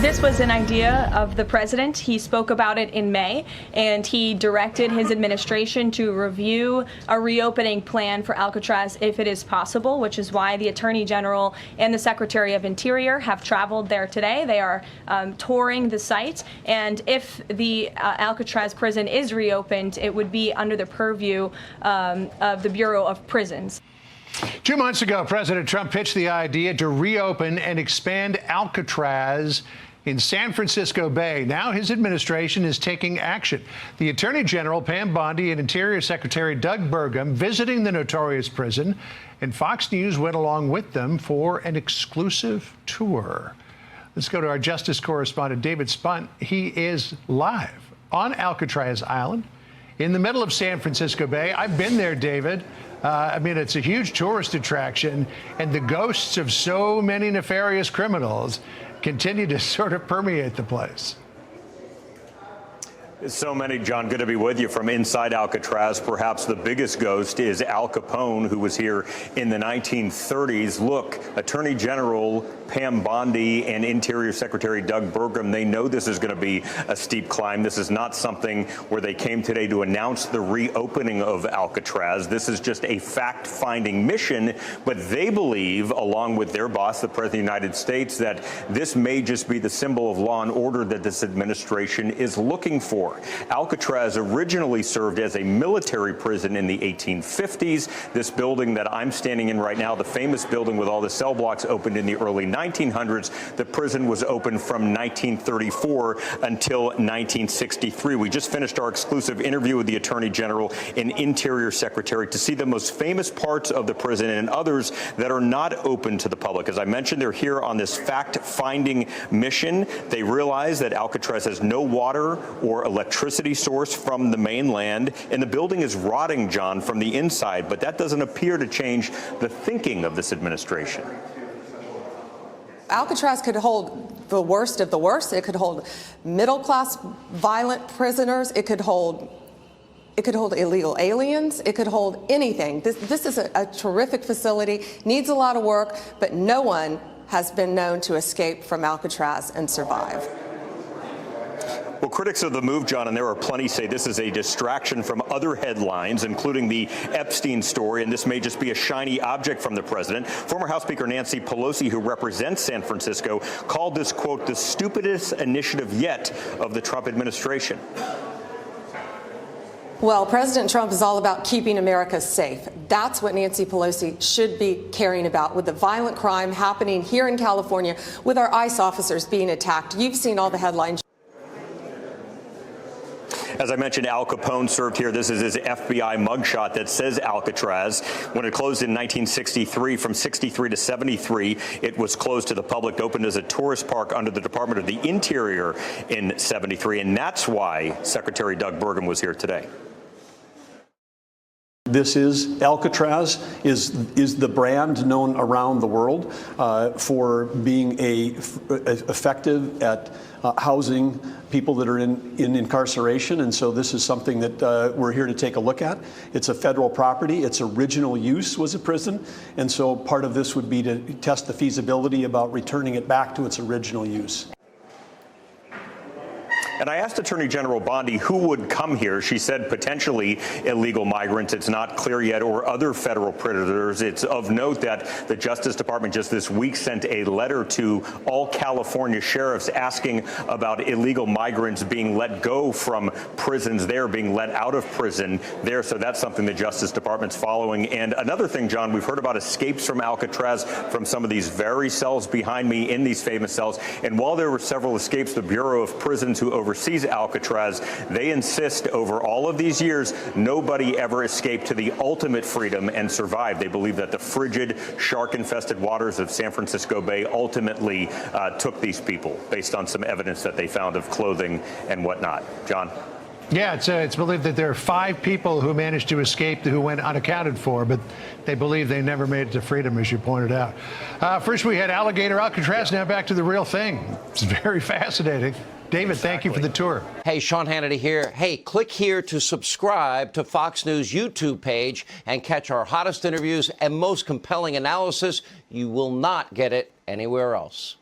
This was an idea of the president. He spoke about it in May, and he directed his administration to review a reopening plan for Alcatraz if it is possible, which is why the Attorney General and the Secretary of Interior have traveled there today. They are touring the site, and if the Alcatraz prison is reopened, it would be under the purview of the Bureau of Prisons. 2 months ago, President Trump pitched the idea to reopen and expand Alcatraz in San Francisco Bay. Now his administration is taking action. The Attorney General, Pam Bondi, and Interior Secretary Doug Burgum visiting the notorious prison, and Fox News went along with them for an exclusive tour. Let's go to our Justice correspondent, David Spunt. He is live on Alcatraz Island in the middle of San Francisco Bay. I've been there, David. I mean, it's a huge tourist attraction, and the ghosts of so many nefarious criminals continue to sort of permeate the place. So many, John. Good to be with you from inside Alcatraz. Perhaps the biggest ghost is Al Capone, who was here in the 1930s. Look, Attorney General Pam Bondi and Interior Secretary Doug Burgum, they know this is going to be a steep climb. This is not something where they came today to announce the reopening of Alcatraz. This is just a fact-finding mission, but they believe, along with their boss, the President of the United States, that this may just be the symbol of law and order that this administration is looking for. Alcatraz originally served as a military prison in the 1850s. This building that I'm standing in right now, the famous building with all the cell blocks, opened in the early 1900s. The prison was open from 1934 until 1963. We just finished our exclusive interview with the Attorney General and Interior Secretary to see the most famous parts of the prison and others that are not open to the public. As I mentioned, they're here on this fact-finding mission. They realize that Alcatraz has no water or electricity source from the mainland, and the building is rotting, John, from the inside, but that doesn't appear to change the thinking of this administration. Alcatraz could hold the worst of the worst. It could hold middle-class violent prisoners. It could hold illegal aliens. It could hold anything. This is a terrific facility, needs a lot of work, but no one has been known to escape from Alcatraz and survive. Well, critics of the move, John, and there are plenty, say this is a distraction from other headlines, including the Epstein story, and this may just be a shiny object from the president. Former House Speaker Nancy Pelosi, who represents San Francisco, called this, quote, the stupidest initiative yet of the Trump administration. Well, President Trump is all about keeping America safe. That's what Nancy Pelosi should be caring about, with the violent crime happening here in California, with our ICE officers being attacked. You've seen all the headlines. As I mentioned, Al Capone served here. This is his FBI mugshot that says Alcatraz. When it closed in 1963, from 63 to 73, it was closed to the public, opened as a tourist park under the Department of the Interior in 73. And that's why Secretary Doug Burgum was here today. This is Alcatraz is the brand known around the world for being effective at housing people that are in incarceration, and so this is something that we're here to take a look at. It's a federal property. Its original use was a prison, and so part of this would be to test the feasibility about returning it back to its original use. And I asked Attorney General Bondi who would come here. She said potentially illegal migrants. It's not clear yet, or other federal predators. It's of note that the Justice Department just this week sent a letter to all California sheriffs asking about illegal migrants being let go from prisons there, being let out of prison there. So that's something the Justice Department's following. And another thing, John, we've heard about escapes from Alcatraz from some of these very cells behind me in these famous cells. And while there were several escapes, the Bureau of Prisons, who oversees Alcatraz, they insist over all of these years nobody ever escaped to the ultimate freedom and survived. They believe that the frigid, shark-infested waters of San Francisco Bay ultimately took these people based on some evidence that they found of clothing and whatnot. John? Yeah, it's believed that there are 5 people who managed to escape who went unaccounted for, but they believe they never made it to freedom, as you pointed out. First, we had Alligator Alcatraz. Now back to the real thing. It's very fascinating. David, thank you for the tour. Hey, Sean Hannity here. Hey, click here to subscribe to Fox News YouTube page and catch our hottest interviews and most compelling analysis. You will not get it anywhere else.